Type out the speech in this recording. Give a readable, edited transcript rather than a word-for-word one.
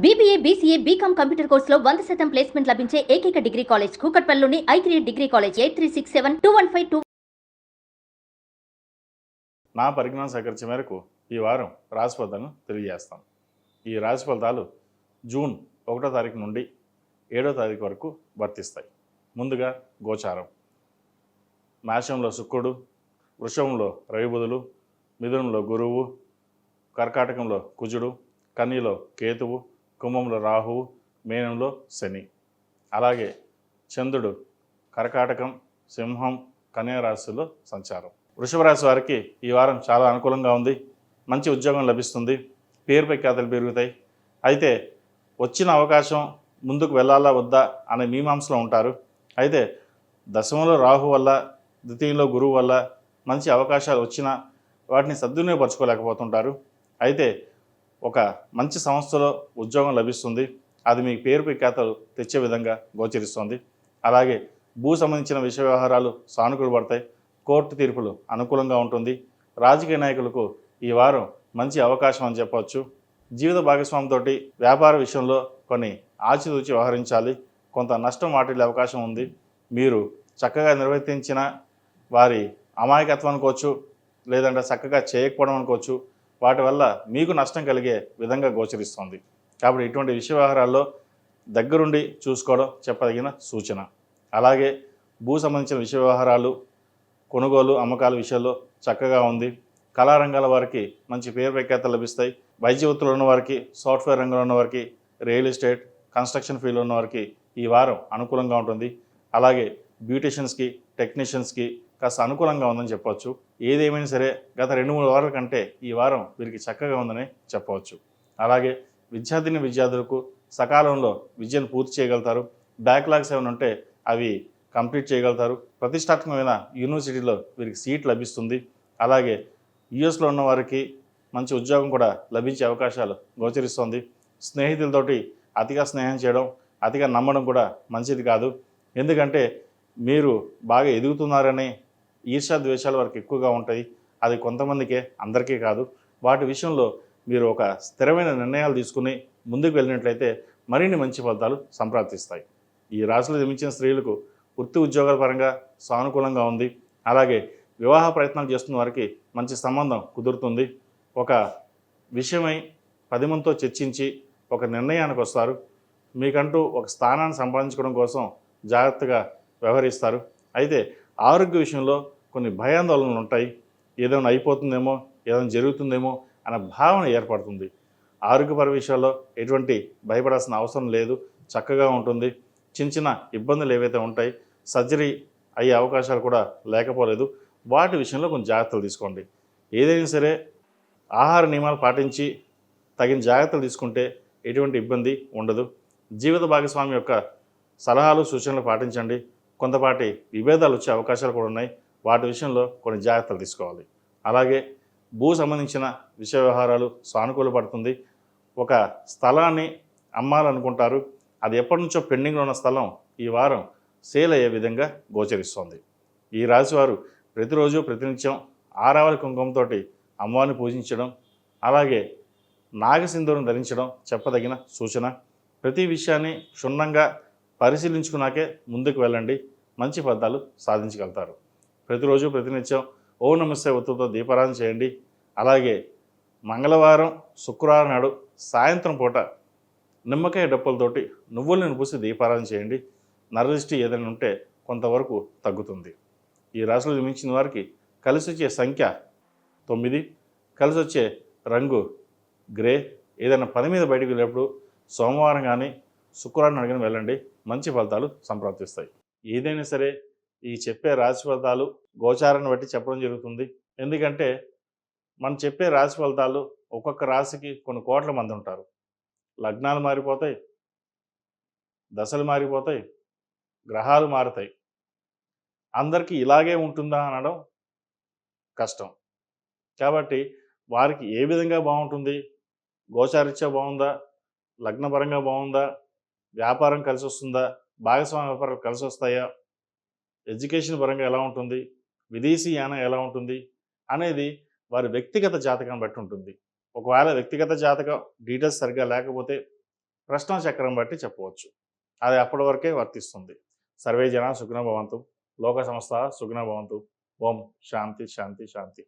BBA, BCA, BCom computer కోర్సులో 100% placement లభించే ఏకైక డిగ్రీ కాలేజ్ కూకట్పల్లిలోని i3 డిగ్రీ కాలేజ్ 83672152. నా పరిజ్ఞానం సేకరించే మేరకు ఈ వారం రాశి ఫలితాలను తెలియజేస్తాం. ఈ రాశి ఫలితాలు జూన్ 1వ తారీఖు నుండి 7వ తారీఖు వరకు వర్తిస్తాయి. ముందుగా గోచారం. మేషంలో శుక్రుడు, వృషభంలో రవి బుధులు, మిథునంలో గురువు, కర్కాటకంలో కుజుడు, కన్యలో కేతువు, కుంభంలో రాహువు, మీనంలో శని. అలాగే చంద్రుడు కర్కాటకం, సింహం, కన్యా రాశిలో సంచారం. వృషభ రాశి వారికి ఈ వారం చాలా అనుకూలంగా ఉంది. మంచి ఉద్యోగం లభిస్తుంది. పేరు ప్రఖ్యాతలు పెరుగుతాయి. అయితే వచ్చిన అవకాశం ముందుకు వెళ్ళాలా వద్దా అనే మీమాంసలో ఉంటారు. అయితే దశమంలో రాహు వల్ల, ద్వితీయంలో గురువు వల్ల మంచి అవకాశాలు వచ్చినా వాటిని సద్వినియోగపరచుకోలేకపోతుంటారు. అయితే ఒక మంచి సంస్థలో ఉద్యోగం లభిస్తుంది. అది మీకు పేరు ప్రఖ్యాతలు తెచ్చే విధంగా గోచరిస్తుంది. అలాగే భూ సంబంధించిన విషయ వ్యవహారాలు సానుకూల పడతాయి. కోర్టు తీర్పులు అనుకూలంగా ఉంటుంది. రాజకీయ నాయకులకు ఈ వారం మంచి అవకాశం అని చెప్పవచ్చు. జీవిత భాగస్వామితో వ్యాపార విషయంలో కొన్ని ఆచితూచి వ్యవహరించాలి. కొంత నష్టం వాటిల్లే అవకాశం ఉంది. మీరు చక్కగా నిర్వర్తించిన వారి అమాయకత్వం అనుకోవచ్చు, లేదంటే చక్కగా చేయకపోవడం అనుకోవచ్చు. వాటి వల్ల మీకు నష్టం కలిగే విధంగా గోచరిస్తుంది. కాబట్టి ఇటువంటి విషయ వ్యవహారాల్లో దగ్గరుండి చూసుకోవడం చెప్పదగిన సూచన. అలాగే భూ సంబంధించిన విషయ వ్యవహారాలు, కొనుగోలు అమ్మకాల విషయాల్లో చక్కగా ఉంది. కళారంగాల వారికి మంచి పేరు ప్రఖ్యాతలు లభిస్తాయి. వైద్య వృత్తులు ఉన్న వారికి, సాఫ్ట్వేర్ రంగంలో ఉన్న వారికి, రియల్ ఎస్టేట్, కన్స్ట్రక్షన్ ఫీల్డ్లో ఉన్న వారికి ఈ వారం అనుకూలంగా ఉంటుంది. అలాగే బ్యూటీషియన్స్కి, టెక్నీషియన్స్కి కాస్త అనుకూలంగా ఉందని చెప్పవచ్చు. ఏదేమైనా సరే గత 2-3 వారాల కంటే ఈ వారం వీరికి చక్కగా ఉందని చెప్పవచ్చు. అలాగే విద్యార్థులకు సకాలంలో విద్యను పూర్తి చేయగలుగుతారు. బ్యాక్లాగ్స్ ఏమైనా ఉంటే అవి కంప్లీట్ చేయగలుగుతారు. ప్రతిష్టాత్మకమైన యూనివర్సిటీలో వీరికి సీట్ లభిస్తుంది. అలాగే యుఎస్లో ఉన్న వారికి మంచి ఉద్యోగం కూడా లభించే అవకాశాలు గోచరిస్తుంది. స్నేహితులతోటి అతిగా స్నేహం చేయడం, అతిగా నమ్మడం కూడా మంచిది కాదు. ఎందుకంటే మీరు బాగా ఎదుగుతున్నారని ఈర్ష్యా ద్వేషాలు వారికి ఎక్కువగా ఉంటాయి. అది కొంతమందికే, అందరికీ కాదు. వాటి విషయంలో మీరు ఒక స్థిరమైన నిర్ణయాలు తీసుకుని ముందుకు వెళ్ళినట్లయితే మరిన్ని మంచి ఫలితాలు సంప్రాప్తిస్తాయి. ఈ రాశిలో జన్మించిన స్త్రీలకు వృత్తి ఉద్యోగాల పరంగా సానుకూలంగా ఉంది. అలాగే వివాహ ప్రయత్నాలు చేస్తున్న వారికి మంచి సంబంధం కుదురుతుంది. ఒక విషయమై 10 మందితో చర్చించి ఒక నిర్ణయానికి వస్తారు. మీకంటూ ఒక స్థానాన్ని సంపాదించుకోవడం కోసం జాగ్రత్తగా వ్యవహరిస్తారు. అయితే ఆరోగ్య విషయంలో కొన్ని భయాందోళనలు ఉంటాయి. ఏదైనా అయిపోతుందేమో, ఏదైనా జరుగుతుందేమో అనే భావన ఏర్పడుతుంది. ఆరోగ్యపర విషయాల్లో ఎటువంటి భయపడాల్సిన అవసరం లేదు. చక్కగా ఉంటుంది. చిన్న చిన్న ఇబ్బందులు ఏవైతే ఉంటాయి, సర్జరీ అయ్యే అవకాశాలు కూడా లేకపోలేదు. వాటి విషయంలో కొంచెం జాగ్రత్తలు తీసుకోండి. ఏదైనా సరే ఆహార నియమాలు పాటించి తగిన జాగ్రత్తలు తీసుకుంటే ఎటువంటి ఇబ్బంది ఉండదు. జీవిత భాగస్వామి యొక్క సలహాలు, సూచనలు పాటించండి. కొంతపాటి విభేదాలు వచ్చే అవకాశాలు కూడా ఉన్నాయి. వాటి విషయంలో కొన్ని జాగ్రత్తలు తీసుకోవాలి. అలాగే భూ సంబంధించిన విషయ వ్యవహారాలు సానుకూల పడుతుంది. ఒక స్థలాన్ని అమ్మాలనుకుంటారు. అది ఎప్పటి నుంచో పెండింగ్లో ఉన్న స్థలం ఈ వారం సేల్ అయ్యే విధంగా గోచరిస్తోంది. ఈ రాశివారు ప్రతిరోజు ప్రతినిత్యం ఆరావళి కుంకుమతో అమ్మవారిని పూజించడం, అలాగే నాగసింధూరం ధరించడం చెప్పదగిన సూచన. ప్రతి విషయాన్ని క్షుణ్ణంగా పరిశీలించుకున్నాకే ముందుకు వెళ్ళండి. మంచి ఫలితాలు సాధించగలుగుతారు. ప్రతిరోజు ప్రతినిత్యం ఓం నమస్తే ఒత్తుతో దీపారాధన చేయండి. అలాగే మంగళవారం, శుక్రవారం నాడు సాయంత్రం పూట నిమ్మకాయ డప్పులతోటి నువ్వులను పూసి దీపారాధన చేయండి. నరదృష్టి ఏదైనా ఉంటే కొంతవరకు తగ్గుతుంది. ఈ రాశిలో జన్మించిన వారికి కలిసి వచ్చే సంఖ్య 9, కలిసి వచ్చే రంగు గ్రే. ఏదైనా పని మీద బయటకు వెళ్ళేప్పుడు సోమవారం కానీ శుక్రవారం అడిగిన వెళ్ళండి. మంచి ఫలితాలు సంప్రాప్తిస్తాయి. ఏదైనా సరే ఈ చెప్పే రాశి ఫలితాలు గోచారాన్ని బట్టి చెప్పడం జరుగుతుంది. ఎందుకంటే మనం చెప్పే రాశి ఫలితాలు ఒక్కొక్క రాశికి కొన్ని కోట్ల మంది ఉంటారు. లగ్నాలు మారిపోతాయి, దశలు మారిపోతాయి, గ్రహాలు మారుతాయి. అందరికీ ఇలాగే ఉంటుందా అనడం కష్టం. కాబట్టి వారికి ఏ విధంగా బాగుంటుంది, గోచారీత్యా బాగుందా, లగ్నపరంగా బాగుందా, వ్యాపారం కలిసి వస్తుందా, భాగస్వామ్య వ్యాపారాలు కలిసి వస్తాయా, ఎడ్యుకేషన్ పరంగా ఎలా ఉంటుంది, విదేశీ యానం ఎలా ఉంటుంది అనేది వారి వ్యక్తిగత జాతకాన్ని బట్టి ఉంటుంది. ఒకవేళ వ్యక్తిగత జాతకం డీటెయిల్స్ సరిగ్గా లేకపోతే ప్రశ్న చక్రం బట్టి చెప్పవచ్చు. అది అప్పటి వరకే వర్తిస్తుంది. సర్వే జన సుఖినో భవంతు. లోక సంస్థ సుఖినో భవంతు. ఓం శాంతి శాంతి శాంతి.